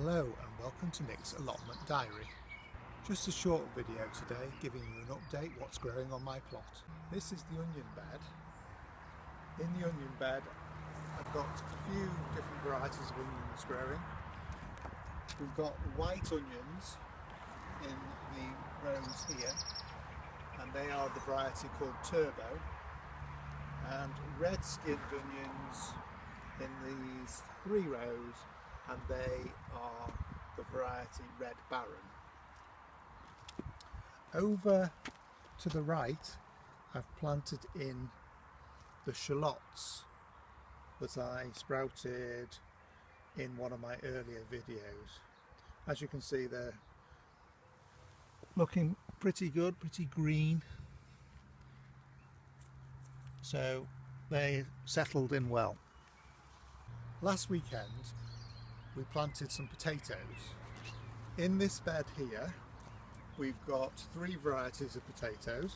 Hello and welcome to Nick's Allotment Diary. Just a short video today giving you an update what's growing on my plot. This is the onion bed. In the onion bed I've got a few different varieties of onions growing. We've got white onions in the rows here, and they are the variety called Turbo, and red skinned onions in these three rows, and they are the variety Red Baron. Over to the right I've planted in the shallots that I sprouted in one of my earlier videos. As you can see, they're looking pretty good, pretty green, so they settled in well. Last weekend we planted some potatoes. In this bed here we've got three varieties of potatoes.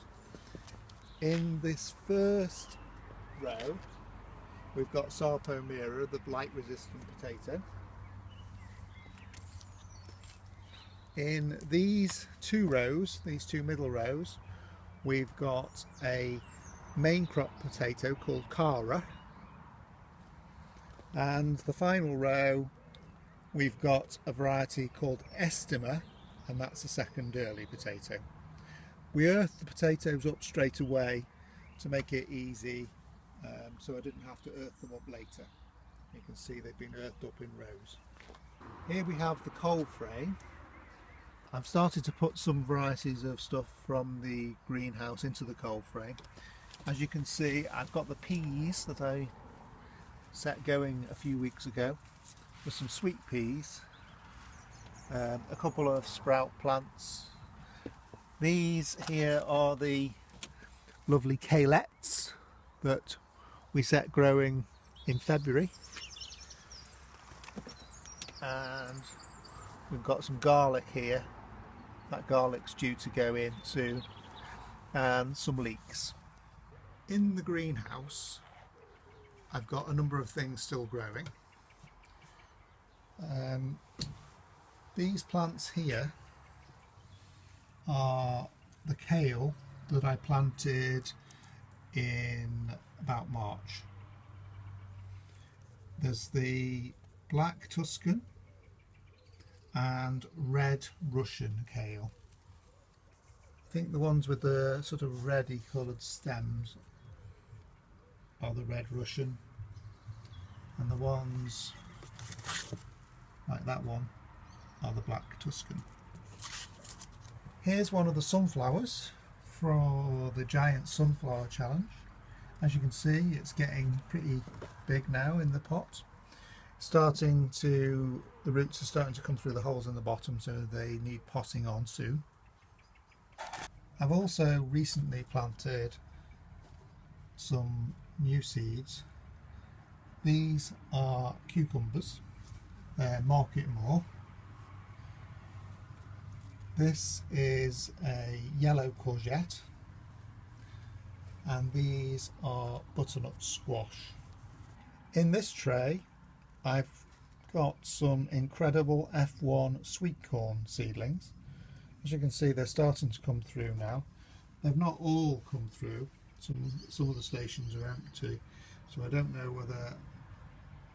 In this first row we've got Sarpomira, the blight resistant potato. In these two rows, these two middle rows, we've got a main crop potato called Cara, and the final row we've got a variety called Estima, and that's a second early potato. We earthed the potatoes up straight away to make it easy, so I didn't have to earth them up later. You can see they've been earthed up in rows. Here we have the cold frame. I've started to put some varieties of stuff from the greenhouse into the cold frame. As you can see, I've got the peas that I set going a few weeks ago. With some sweet peas, a couple of sprout plants. These here are the lovely shalots that we set growing in February, and we've got some garlic here. That garlic's due to go in soon, and some leeks. In the greenhouse I've got a number of things still growing. These plants here are the kale that I planted in about March. There's the black Tuscan and red Russian kale. I think the ones with the sort of reddy coloured stems are the red Russian, and the ones like that one are the black Tuscan. Here's one of the sunflowers for the giant sunflower challenge. As you can see, it's getting pretty big now in the pot. The roots are starting to come through the holes in the bottom, so they need potting on soon. I've also recently planted some new seeds. These are cucumbers. They're market more. This is a yellow courgette, and these are butternut squash. In this tray I've got some incredible F1 sweet corn seedlings. As you can see, they're starting to come through now. They've not all come through. Some of the stations are empty, so I don't know whether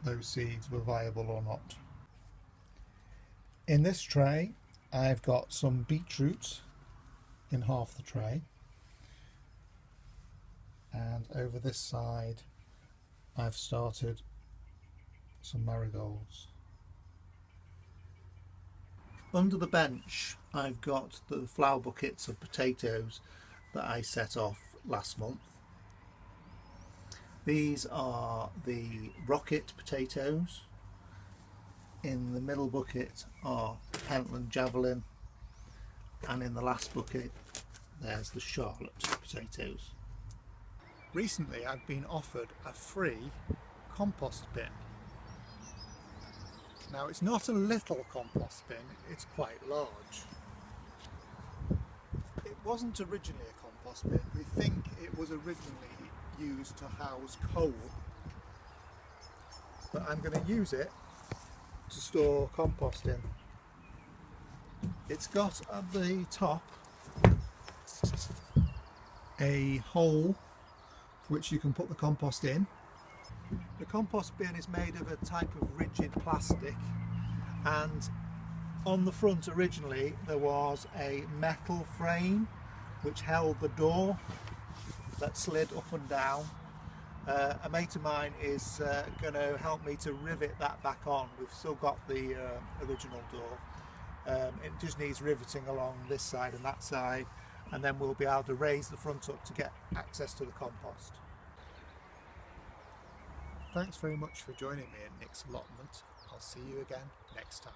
those seeds were viable or not. In this tray I've got some beetroot in half the tray, and over this side I've started some marigolds. Under the bench I've got the flower buckets of potatoes that I set off last month. These are the rocket potatoes. In the middle bucket are Pentland Javelin, and in the last bucket there's the Charlotte potatoes. Recently I've been offered a free compost bin. Now, it's not a little compost bin, it's quite large. It wasn't originally a compost bin. We think it was originally used to house coal, but I'm going to use it to store compost in. It's got at the top a hole which you can put the compost in. The compost bin is made of a type of rigid plastic, and on the front originally there was a metal frame which held the door that slid up and down. A mate of mine is going to help me to rivet that back on. We've still got the original door. It just needs riveting along this side and that side, and then we'll be able to raise the front up to get access to the compost. Thanks very much for joining me at Nick's allotment. I'll see you again next time.